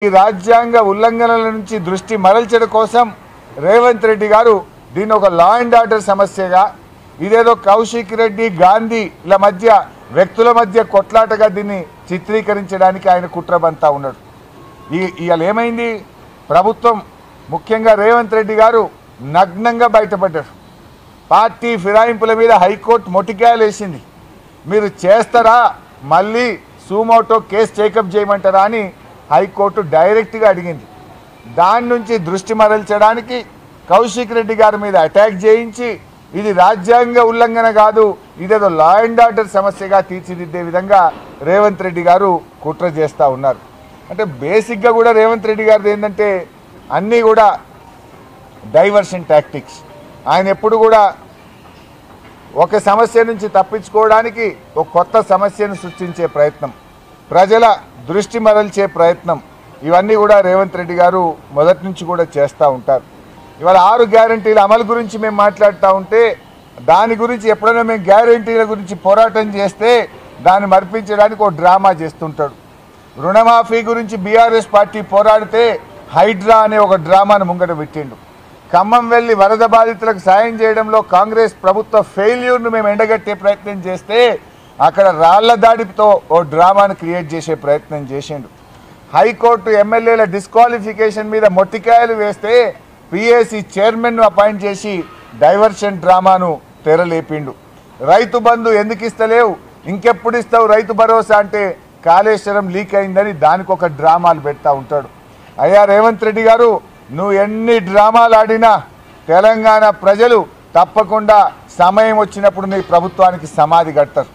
ఈ రాజ్యాంగ ఉల్లంఘనల నుంచి దృష్టి మరల్చడం కోసం రేవంత్ రెడ్డి గారు దీన్ని ఒక లా అండ్ ఆర్డర్ సమస్యగా, ఇదేదో కౌశిక్ రెడ్డి గాంధీల మధ్య వ్యక్తుల మధ్య కొట్లాటగా దీన్ని చిత్రీకరించడానికి ఆయన కుట్రబంతా ఉన్నాడు. ఇవాళ ఏమైంది? ప్రభుత్వం ముఖ్యంగా రేవంత్ రెడ్డి గారు నగ్నంగా బయటపడ్డారు. పార్టీ ఫిరాయింపుల మీద హైకోర్టు మొటికాయలు వేసింది. మీరు చేస్తారా, మళ్ళీ సూమోటో కేసు టేకప్ చేయమంటారా అని హైకోర్టు డైరెక్ట్గా అడిగింది. దాని నుంచి దృష్టి మరల్చడానికి కౌశిక్ రెడ్డి గారి మీద అటాక్ చేయించి ఇది రాజ్యాంగ ఉల్లంఘన కాదు, ఇదేదో లా అండ్ ఆర్డర్ సమస్యగా తీర్చిదిద్దే విధంగా రేవంత్ రెడ్డి గారు కుట్ర చేస్తూ ఉన్నారు. అంటే బేసిక్గా కూడా రేవంత్ రెడ్డి గారిది ఏంటంటే అన్నీ కూడా డైవర్షన్ టాక్టిక్స్. ఆయన ఎప్పుడు కూడా ఒక సమస్య నుంచి తప్పించుకోవడానికి ఒక కొత్త సమస్యను సృష్టించే ప్రయత్నం, ప్రజల దృష్టి మరల్చే ప్రయత్నం, ఇవన్నీ కూడా రేవంత్ రెడ్డి గారు మొదటి నుంచి కూడా చేస్తూ ఉంటారు. ఇవాళ 6 గ్యారంటీల అమలు గురించి మేము మాట్లాడుతూ ఉంటే దాని గురించి ఎప్పుడైనా మేము గ్యారంటీల గురించి పోరాటం చేస్తే దాన్ని మర్పించడానికి ఒక డ్రామా చేస్తుంటాడు. రుణమాఫీ గురించి బీఆర్ఎస్ పార్టీ పోరాడితే హైడ్రా అనే ఒక డ్రామాను ముంగట పెట్టిండు. ఖమ్మం వెళ్ళి వరద బాధితులకు సాయం చేయడంలో కాంగ్రెస్ ప్రభుత్వ ఫెయిల్యూర్ను మేము ఎండగట్టే ప్రయత్నం చేస్తే అక్కడ రాళ్ల దాడితో ఓ డ్రామాను క్రియేట్ చేసే ప్రయత్నం చేసిండు. హైకోర్టు ఎమ్మెల్యేల డిస్క్వాలిఫికేషన్ మీద మొట్టికాయలు వేస్తే పిఏసీ చైర్మన్ను అపాయింట్ చేసి డైవర్షన్ డ్రామాను తెరలేపిండు. రైతు బంధు ఎందుకు ఇస్తలేవు, ఇంకెప్పుడు ఇస్తావు రైతు భరోసా అంటే కాళేశ్వరం లీక్ అయిందని దానికి ఒక డ్రామాలు పెడతా ఉంటాడు. అయ్యా రేవంత్ రెడ్డి గారు, నువ్వు ఎన్ని డ్రామాలు ఆడినా తెలంగాణ ప్రజలు తప్పకుండా సమయం వచ్చినప్పుడు నీ ప్రభుత్వానికి సమాధి కడతారు.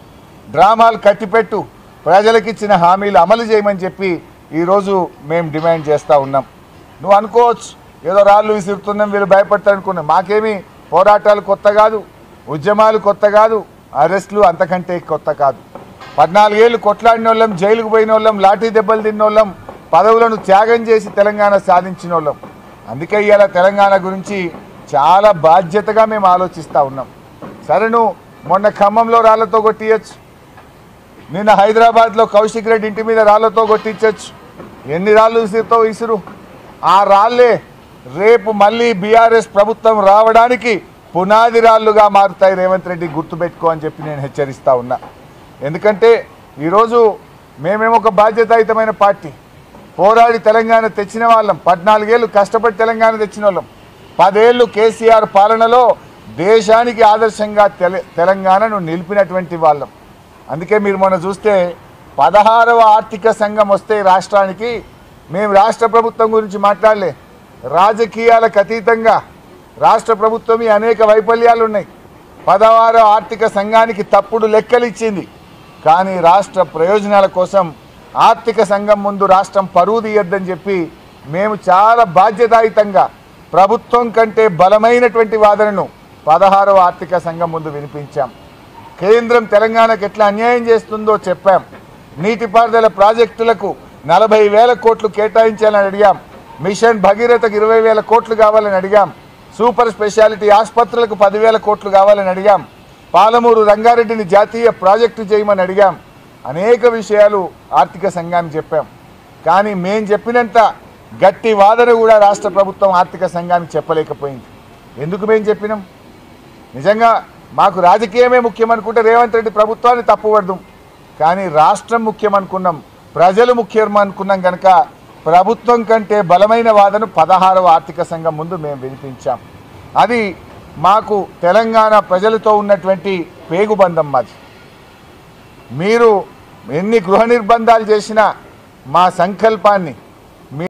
డ్రామాలు కట్టిపెట్టు, ప్రజలకు ఇచ్చిన హామీలు అమలు చేయమని చెప్పి ఈరోజు మేము డిమాండ్ చేస్తూ ఉన్నాం. నువ్వు అనుకోవచ్చు ఏదో రాళ్ళు విసురుతున్నాం, వీళ్ళు భయపడతారు అనుకున్నాం. మాకేమీ పోరాటాలు కొత్త కాదు, ఉద్యమాలు కొత్త కాదు, అరెస్టులు అంతకంటే కొత్త కాదు. 14 ఏళ్ళు కొట్లాడిన వాళ్ళం, జైలుకు పోయిన వాళ్ళం, లాఠీ దెబ్బలు తిన్న వాళ్ళం, పదవులను త్యాగం చేసి తెలంగాణ సాధించిన వాళ్ళం. అందుకే ఇవాళ తెలంగాణ గురించి చాలా బాధ్యతగా మేము ఆలోచిస్తూ ఉన్నాం. సరే, నువ్వు మొన్న ఖమ్మంలో రాళ్లతో కొట్టియచ్చు, నిన్న హైదరాబాద్లో కౌశిక్ రెడ్డి ఇంటి మీద రాళ్లతో కొట్టించవచ్చు. ఎన్ని రాళ్ళు విసురుతో విసురు, ఆ రాళ్లే రేపు మళ్ళీ బీఆర్ఎస్ ప్రభుత్వం రావడానికి పునాది రాళ్లుగా మారుతాయి. రేవంత్ రెడ్డి గుర్తుపెట్టుకో అని చెప్పి నేను హెచ్చరిస్తూ ఉన్నా. ఎందుకంటే ఈరోజు మేమేమో ఒక బాధ్యతాయుతమైన పార్టీ, పోరాడి తెలంగాణ తెచ్చిన వాళ్ళం, 14 ఏళ్ళు కష్టపడి తెలంగాణ తెచ్చిన వాళ్ళం, 10 ఏళ్ళు కేసీఆర్ పాలనలో దేశానికి ఆదర్శంగా తెలంగాణను నిలిపినటువంటి వాళ్ళం. అందుకే మీరు మొన్న చూస్తే 16వ ఆర్థిక సంఘం వస్తే రాష్ట్రానికి మేము రాష్ట్ర ప్రభుత్వం గురించి మాట్లాడలే. రాజకీయాలకు అతీతంగా రాష్ట్ర ప్రభుత్వం అనేక వైఫల్యాలు ఉన్నాయి. 16వ ఆర్థిక సంఘానికి తప్పుడు లెక్కలు ఇచ్చింది. కానీ రాష్ట్ర ప్రయోజనాల కోసం ఆర్థిక సంఘం ముందు రాష్ట్రం పరువు తీయొద్దని చెప్పి మేము చాలా బాధ్యతాయుతంగా ప్రభుత్వం కంటే బలమైనటువంటి వాదనను 16వ ఆర్థిక సంఘం ముందు వినిపించాం. కేంద్రం తెలంగాణకు ఎట్లా అన్యాయం చేస్తుందో చెప్పాం. నీటిపారుదల ప్రాజెక్టులకు 40,000 కోట్లు కేటాయించాలని అడిగాం. మిషన్ భగీరథకు 20,000 కోట్లు కావాలని అడిగాం. సూపర్ స్పెషాలిటీ ఆసుపత్రులకు 10,000 కోట్లు కావాలని అడిగాం. పాలమూరు రంగారెడ్డిని జాతీయ ప్రాజెక్టు చేయమని అడిగాం. అనేక విషయాలు ఆర్థిక సంఘానికి చెప్పాం. కానీ మేం చెప్పినంత గట్టి వాదన కూడా రాష్ట్ర ప్రభుత్వం ఆర్థిక సంఘానికి చెప్పలేకపోయింది. ఎందుకు మేము చెప్పినాం? నిజంగా మాకు రాజకీయమే ముఖ్యం అనుకుంటే రేవంత్ రెడ్డి ప్రభుత్వాన్ని తప్పుపడదాం. కానీ రాష్ట్రం ముఖ్యం అనుకున్నాం, ప్రజలు ముఖ్యం అనుకున్నాం కనుక ప్రభుత్వం కంటే బలమైన వాదన 16వ ఆర్థిక సంఘం ముందు మేము వినిపించాం. అది మాకు తెలంగాణ ప్రజలతో ఉన్నటువంటి పేగుబంధం. మాది మీరు ఎన్ని గృహ నిర్బంధాలు చేసినా మా సంకల్పాన్ని